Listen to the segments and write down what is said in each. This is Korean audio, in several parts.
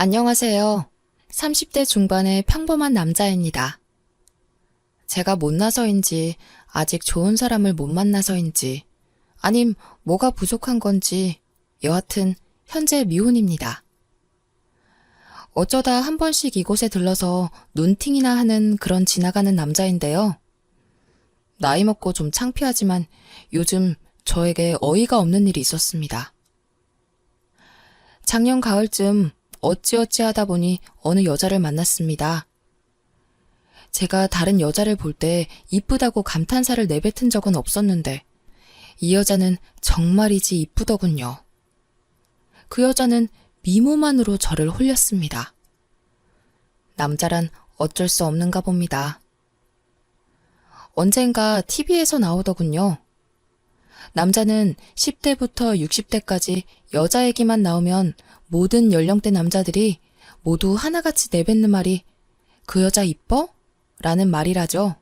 안녕하세요. 30대 중반의 평범한 남자입니다. 제가 못나서인지, 아직 좋은 사람을 못 만나서인지, 아님 뭐가 부족한 건지, 여하튼 현재 미혼입니다. 어쩌다 한 번씩 이곳에 들러서 눈팅이나 하는 그런 지나가는 남자인데요. 나이 먹고 좀 창피하지만 요즘 저에게 어이가 없는 일이 있었습니다. 작년 가을쯤 어찌어찌 하다 보니 어느 여자를 만났습니다. 제가 다른 여자를 볼 때 이쁘다고 감탄사를 내뱉은 적은 없었는데 이 여자는 정말이지 이쁘더군요. 그 여자는 미모만으로 저를 홀렸습니다. 남자란 어쩔 수 없는가 봅니다. 언젠가 TV에서 나오더군요. 남자는 10대부터 60대까지 여자 얘기만 나오면 모든 연령대 남자들이 모두 하나같이 내뱉는 말이 "그 여자 이뻐?" 라는 말이라죠.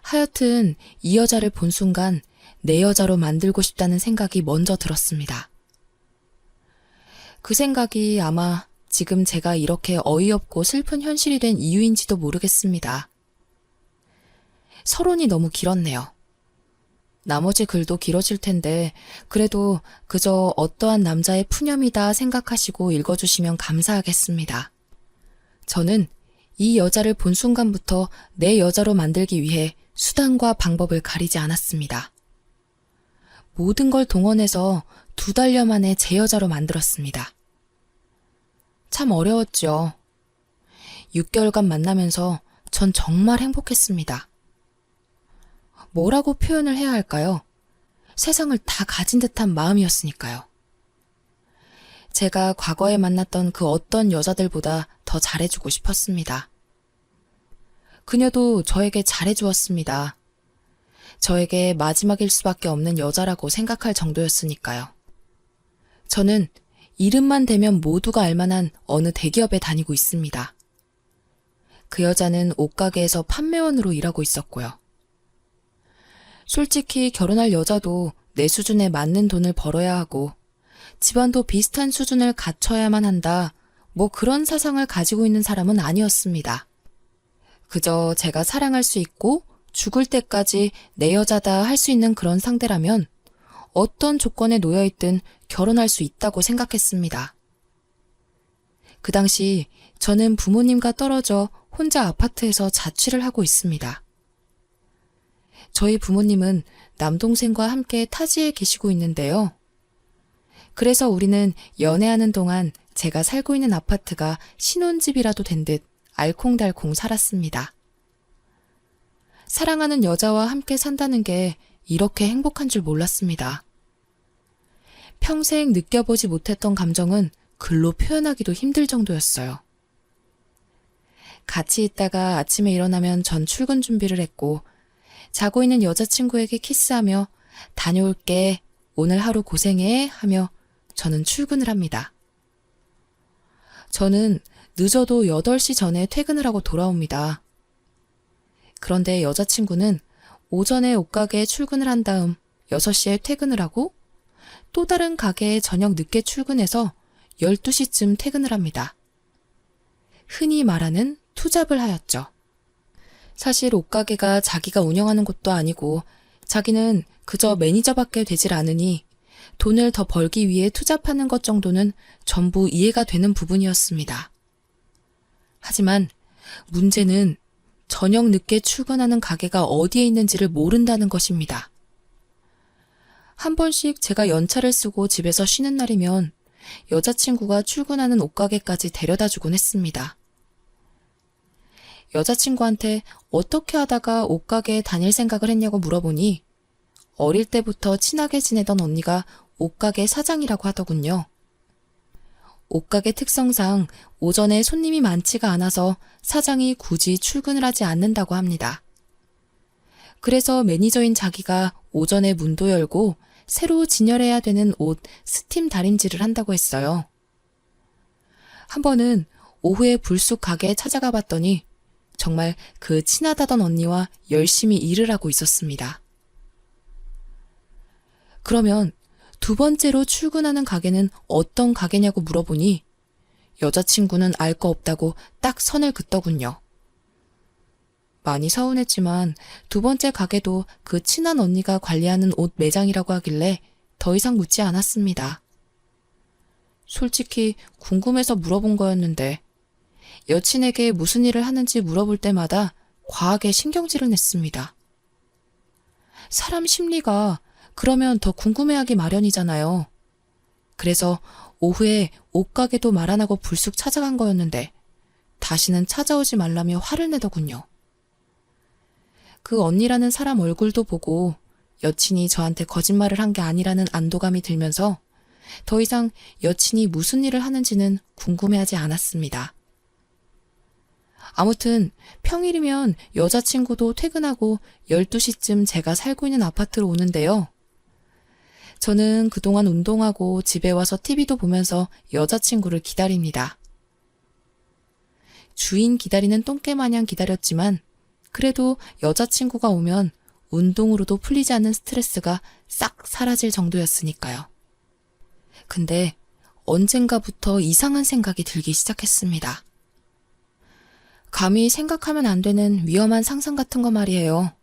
하여튼 이 여자를 본 순간 내 여자로 만들고 싶다는 생각이 먼저 들었습니다. 그 생각이 아마 지금 제가 이렇게 어이없고 슬픈 현실이 된 이유인지도 모르겠습니다. 서론이 너무 길었네요. 나머지 글도 길어질 텐데 그래도 그저 어떠한 남자의 푸념이다 생각하시고 읽어주시면 감사하겠습니다. 저는 이 여자를 본 순간부터 내 여자로 만들기 위해 수단과 방법을 가리지 않았습니다. 모든 걸 동원해서 2달여 만에 제 여자로 만들었습니다. 참 어려웠죠. 6개월간 만나면서 전 정말 행복했습니다. 뭐라고 표현을 해야 할까요? 세상을 다 가진 듯한 마음이었으니까요. 제가 과거에 만났던 그 어떤 여자들보다 더 잘해주고 싶었습니다. 그녀도 저에게 잘해주었습니다. 저에게 마지막일 수밖에 없는 여자라고 생각할 정도였으니까요. 저는 이름만 대면 모두가 알만한 어느 대기업에 다니고 있습니다. 그 여자는 옷가게에서 판매원으로 일하고 있었고요. 솔직히 결혼할 여자도 내 수준에 맞는 돈을 벌어야 하고 집안도 비슷한 수준을 갖춰야만 한다, 뭐 그런 사상을 가지고 있는 사람은 아니었습니다. 그저 제가 사랑할 수 있고 죽을 때까지 내 여자다 할 수 있는 그런 상대라면 어떤 조건에 놓여있든 결혼할 수 있다고 생각했습니다. 그 당시 저는 부모님과 떨어져 혼자 아파트에서 자취를 하고 있습니다. 저희 부모님은 남동생과 함께 타지에 계시고 있는데요. 그래서 우리는 연애하는 동안 제가 살고 있는 아파트가 신혼집이라도 된 듯 알콩달콩 살았습니다. 사랑하는 여자와 함께 산다는 게 이렇게 행복한 줄 몰랐습니다. 평생 느껴보지 못했던 감정은 글로 표현하기도 힘들 정도였어요. 같이 있다가 아침에 일어나면 전 출근 준비를 했고 자고 있는 여자친구에게 키스하며 "다녀올게, 오늘 하루 고생해" 하며 저는 출근을 합니다. 저는 늦어도 8시 전에 퇴근을 하고 돌아옵니다. 그런데 여자친구는 오전에 옷가게에 출근을 한 다음 6시에 퇴근을 하고 또 다른 가게에 저녁 늦게 출근해서 12시쯤 퇴근을 합니다. 흔히 말하는 투잡을 하였죠. 사실 옷가게가 자기가 운영하는 곳도 아니고 자기는 그저 매니저밖에 되질 않으니 돈을 더 벌기 위해 투잡하는 것 정도는 전부 이해가 되는 부분이었습니다. 하지만 문제는 저녁 늦게 출근하는 가게가 어디에 있는지를 모른다는 것입니다. 한 번씩 제가 연차를 쓰고 집에서 쉬는 날이면 여자친구가 출근하는 옷가게까지 데려다 주곤 했습니다. 여자친구한테 어떻게 하다가 옷가게에 다닐 생각을 했냐고 물어보니 어릴 때부터 친하게 지내던 언니가 옷가게 사장이라고 하더군요. 옷가게 특성상 오전에 손님이 많지가 않아서 사장이 굳이 출근을 하지 않는다고 합니다. 그래서 매니저인 자기가 오전에 문도 열고 새로 진열해야 되는 옷 스팀 다림질을 한다고 했어요. 한 번은 오후에 불쑥 가게에 찾아가 봤더니 정말 그 친하다던 언니와 열심히 일을 하고 있었습니다. 그러면 2번째로 출근하는 가게는 어떤 가게냐고 물어보니 여자친구는 알 거 없다고 딱 선을 긋더군요. 많이 서운했지만 두 번째 가게도 그 친한 언니가 관리하는 옷 매장이라고 하길래 더 이상 묻지 않았습니다. 솔직히 궁금해서 물어본 거였는데 여친에게 무슨 일을 하는지 물어볼 때마다 과하게 신경질을 냈습니다. 사람 심리가 그러면 더 궁금해하기 마련이잖아요. 그래서 오후에 옷가게도 말 안 하고 불쑥 찾아간 거였는데 다시는 찾아오지 말라며 화를 내더군요. 그 언니라는 사람 얼굴도 보고 여친이 저한테 거짓말을 한 게 아니라는 안도감이 들면서 더 이상 여친이 무슨 일을 하는지는 궁금해하지 않았습니다. 아무튼 평일이면 여자친구도 퇴근하고 12시쯤 제가 살고 있는 아파트로 오는데요. 저는 그동안 운동하고 집에 와서 TV도 보면서 여자친구를 기다립니다. 주인 기다리는 똥개 마냥 기다렸지만 그래도 여자친구가 오면 운동으로도 풀리지 않는 스트레스가 싹 사라질 정도였으니까요. 근데 언젠가부터 이상한 생각이 들기 시작했습니다. 감히 생각하면 안 되는 위험한 상상 같은 거 말이에요.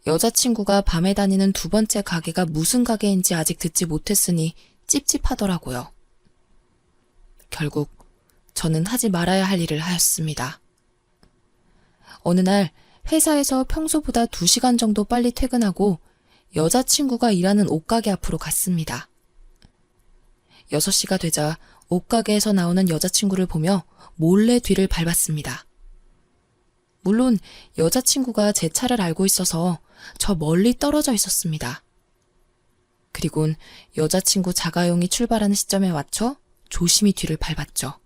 여자친구가 밤에 다니는 두 번째 가게가 무슨 가게인지 아직 듣지 못했으니 찝찝하더라고요. 결국 저는 하지 말아야 할 일을 하였습니다. 어느 날 회사에서 평소보다 2시간 정도 빨리 퇴근하고 여자친구가 일하는 옷가게 앞으로 갔습니다. 6시가 되자 옷가게에서 나오는 여자친구를 보며 몰래 뒤를 밟았습니다. 물론 여자친구가 제 차를 알고 있어서 저 멀리 떨어져 있었습니다. 그리곤 여자친구 자가용이 출발하는 시점에 맞춰 조심히 뒤를 밟았죠.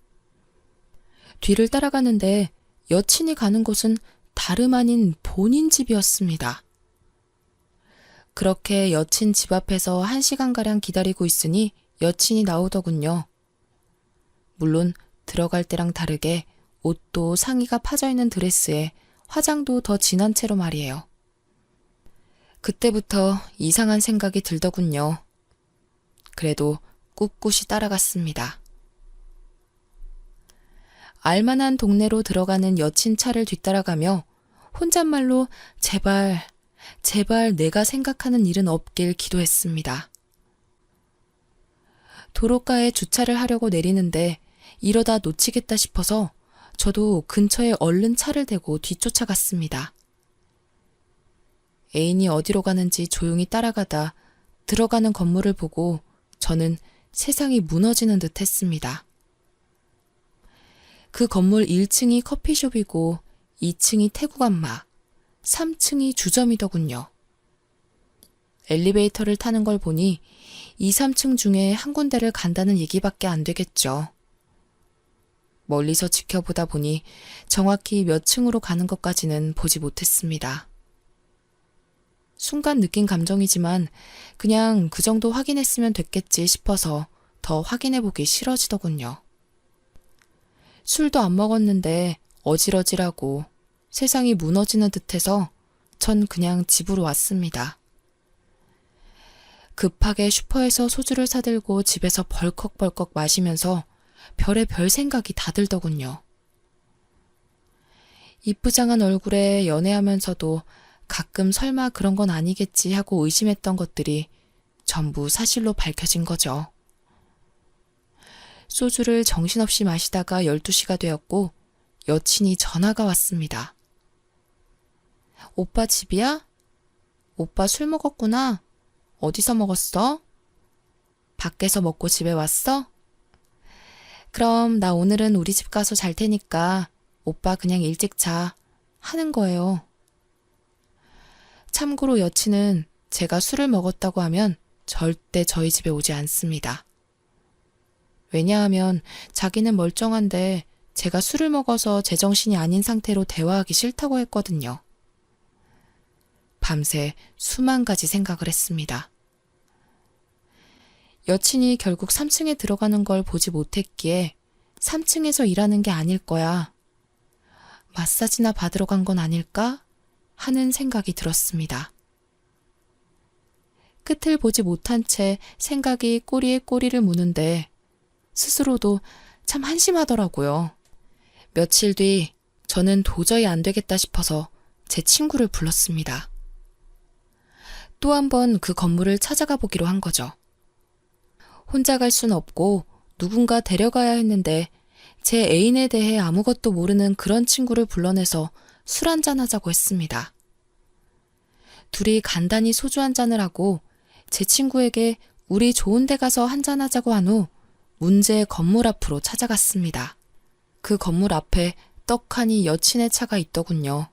뒤를 따라가는데 여친이 가는 곳은 다름 아닌 본인 집이었습니다. 그렇게 여친 집 앞에서 1시간가량 기다리고 있으니 여친이 나오더군요. 물론 들어갈 때랑 다르게 옷도 상의가 파져있는 드레스에 화장도 더 진한 채로 말이에요. 그때부터 이상한 생각이 들더군요. 그래도 꿋꿋이 따라갔습니다. 알만한 동네로 들어가는 여친 차를 뒤따라가며 혼잣말로 제발 내가 생각하는 일은 없길 기도했습니다. 도로가에 주차를 하려고 내리는데 이러다 놓치겠다 싶어서 저도 근처에 얼른 차를 대고 뒤쫓아갔습니다. 애인이 어디로 가는지 조용히 따라가다 들어가는 건물을 보고 저는 세상이 무너지는 듯 했습니다. 그 건물 1층이 커피숍이고 2층이 태국 안마, 3층이 주점이더군요. 엘리베이터를 타는 걸 보니 2, 3층 중에 한 군데를 간다는 얘기밖에 안 되겠죠. 멀리서 지켜보다 보니 정확히 몇 층으로 가는 것까지는 보지 못했습니다. 순간 느낀 감정이지만 그냥 그 정도 확인했으면 됐겠지 싶어서 더 확인해보기 싫어지더군요. 술도 안 먹었는데 어질어질하고 세상이 무너지는 듯해서 전 그냥 집으로 왔습니다. 급하게 슈퍼에서 소주를 사들고 집에서 벌컥벌컥 마시면서 별의별 생각이 다 들더군요. 이쁘장한 얼굴에 연애하면서도 가끔 설마 그런 건 아니겠지 하고 의심했던 것들이 전부 사실로 밝혀진 거죠. 소주를 정신없이 마시다가 12시가 되었고 여친이 전화가 왔습니다. 오빠 집이야? 오빠 술 먹었구나. 어디서 먹었어? 밖에서 먹고 집에 왔어? 그럼 나 오늘은 우리 집 가서 잘 테니까 오빠 그냥 일찍 자 하는 거예요. 참고로 여친은 제가 술을 먹었다고 하면 절대 저희 집에 오지 않습니다. 왜냐하면 자기는 멀쩡한데 제가 술을 먹어서 제정신이 아닌 상태로 대화하기 싫다고 했거든요. 밤새 수만 가지 생각을 했습니다. 여친이 결국 3층에 들어가는 걸 보지 못했기에 3층에서 일하는 게 아닐 거야. 마사지나 받으러 간 건 아닐까? 하는 생각이 들었습니다. 끝을 보지 못한 채 생각이 꼬리에 꼬리를 무는데 스스로도 참 한심하더라고요. 며칠 뒤 저는 도저히 안 되겠다 싶어서 제 친구를 불렀습니다. 또 한 번 그 건물을 찾아가 보기로 한 거죠. 혼자 갈 순 없고 누군가 데려가야 했는데 제 애인에 대해 아무것도 모르는 그런 친구를 불러내서 술 한잔 하자고 했습니다. 둘이 간단히 소주 한 잔을 하고 제 친구에게 우리 좋은 데 가서 한잔 하자고 한 후 문제의 건물 앞으로 찾아갔습니다. 그 건물 앞에 떡하니 여친의 차가 있더군요.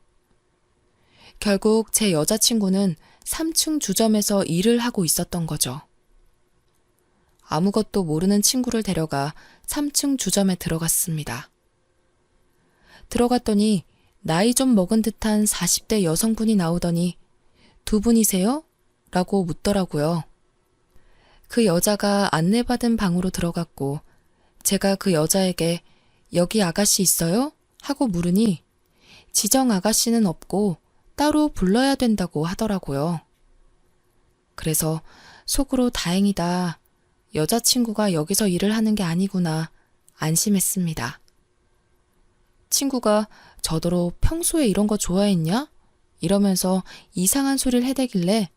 결국 제 여자친구는 3층 주점에서 일을 하고 있었던 거죠. 아무것도 모르는 친구를 데려가 3층 주점에 들어갔습니다. 들어갔더니 나이 좀 먹은 듯한 40대 여성분이 나오더니 두 분이세요? 라고 묻더라고요. 그 여자가 안내받은 방으로 들어갔고 제가 그 여자에게 여기 아가씨 있어요? 하고 물으니 지정 아가씨는 없고 따로 불러야 된다고 하더라고요. 그래서 속으로 다행이다. 여자친구가 여기서 일을 하는 게 아니구나 안심했습니다. 친구가 저더러 평소에 이런 거 좋아했냐? 이러면서 이상한 소리를 해대길래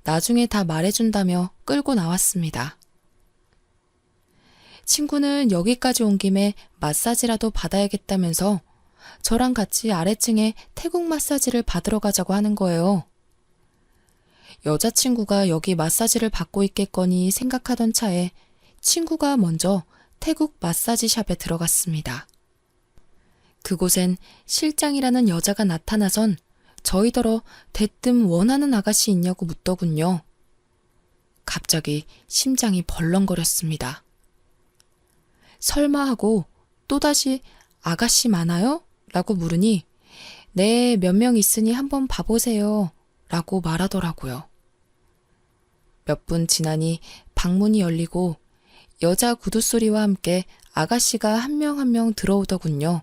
나중에 다 말해준다며 끌고 나왔습니다. 친구는 여기까지 온 김에 마사지라도 받아야겠다면서 저랑 같이 아래층에 태국 마사지를 받으러 가자고 하는 거예요. 여자친구가 여기 마사지를 받고 있겠거니 생각하던 차에 친구가 먼저 태국 마사지 샵에 들어갔습니다. 그곳엔 실장이라는 여자가 나타나선 저희더러 대뜸 원하는 아가씨 있냐고 묻더군요. 갑자기 심장이 벌렁거렸습니다. 설마 하고 또다시 아가씨 많아요? 라고 물으니 네, 몇 명 있으니 한번 봐보세요. 라고 말하더라고요. 몇 분 지나니 방문이 열리고 여자 구두소리와 함께 아가씨가 한 명 한 명 들어오더군요.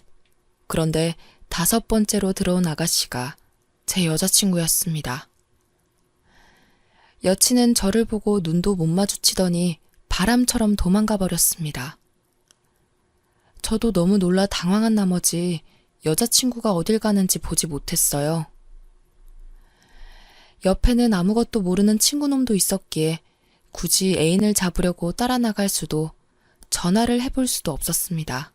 그런데 5번째로 들어온 아가씨가 제 여자친구였습니다. 여친은 저를 보고 눈도 못 마주치더니 바람처럼 도망가 버렸습니다. 저도 너무 놀라 당황한 나머지 여자친구가 어딜 가는지 보지 못했어요. 옆에는 아무것도 모르는 친구놈도 있었기에 굳이 애인을 잡으려고 따라 나갈 수도 전화를 해볼 수도 없었습니다.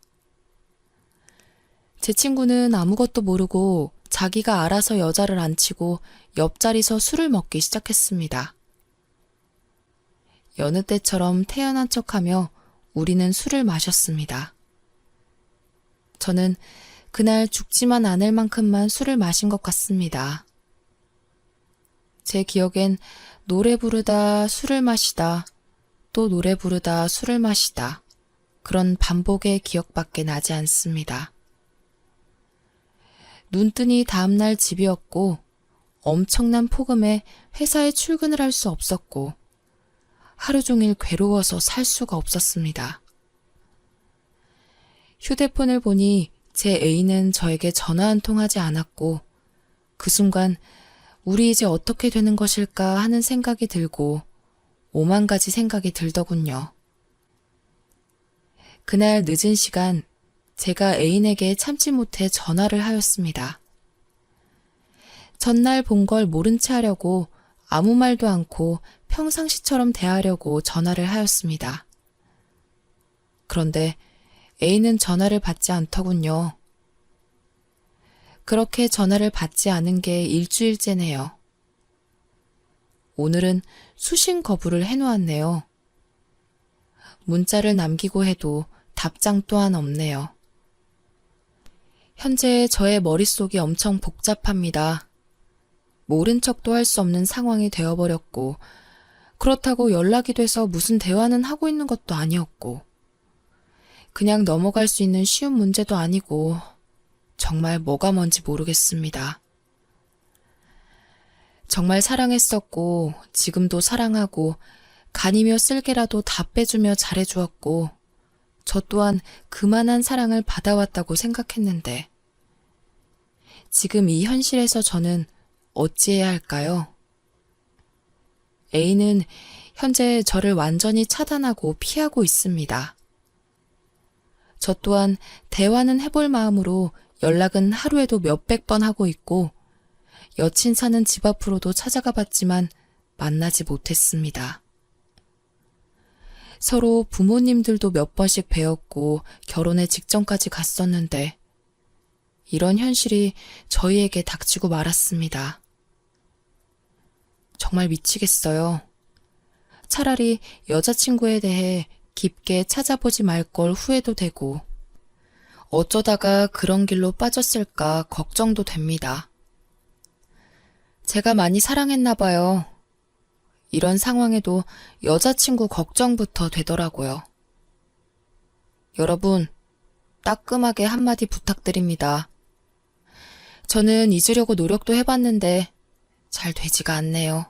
제 친구는 아무것도 모르고 자기가 알아서 여자를 앉히고 옆자리서 술을 먹기 시작했습니다. 여느 때처럼 태연한 척하며 우리는 술을 마셨습니다. 저는 그날 죽지만 않을 만큼만 술을 마신 것 같습니다. 제 기억엔 노래 부르다 술을 마시다 또 노래 부르다 술을 마시다 그런 반복의 기억밖에 나지 않습니다. 눈뜨니 다음날 집이었고 엄청난 폭음에 회사에 출근을 할 수 없었고 하루 종일 괴로워서 살 수가 없었습니다. 휴대폰을 보니 제 애인은 저에게 전화 한 통 하지 않았고 그 순간 우리 이제 어떻게 되는 것일까 하는 생각이 들고 5만 가지 생각이 들더군요. 그날 늦은 시간 제가 애인에게 참지 못해 전화를 하였습니다. 전날 본 걸 모른 채 하려고 아무 말도 않고 평상시처럼 대하려고 전화를 하였습니다. 그런데 애인은 전화를 받지 않더군요. 그렇게 전화를 받지 않은 게 일주일째네요. 오늘은 수신 거부를 해놓았네요. 문자를 남기고 해도 답장 또한 없네요. 현재 저의 머릿속이 엄청 복잡합니다. 모른 척도 할 수 없는 상황이 되어버렸고 그렇다고 연락이 돼서 무슨 대화는 하고 있는 것도 아니었고 그냥 넘어갈 수 있는 쉬운 문제도 아니고 정말 뭐가 뭔지 모르겠습니다. 정말 사랑했었고 지금도 사랑하고 간이며 쓸개라도 다 빼주며 잘해주었고 저 또한 그만한 사랑을 받아왔다고 생각했는데 지금 이 현실에서 저는 어찌해야 할까요? A는 현재 저를 완전히 차단하고 피하고 있습니다. 저 또한 대화는 해볼 마음으로 연락은 하루에도 몇백 번 하고 있고 여친 사는 집 앞으로도 찾아가 봤지만 만나지 못했습니다. 서로 부모님들도 몇 번씩 뵈었고 결혼에 직전까지 갔었는데 이런 현실이 저희에게 닥치고 말았습니다. 정말 미치겠어요. 차라리 여자친구에 대해 깊게 찾아보지 말 걸 후회도 되고 어쩌다가 그런 길로 빠졌을까 걱정도 됩니다. 제가 많이 사랑했나 봐요. 이런 상황에도 여자친구 걱정부터 되더라고요. 여러분, 따끔하게 한마디 부탁드립니다. 저는 잊으려고 노력도 해봤는데 잘 되지가 않네요.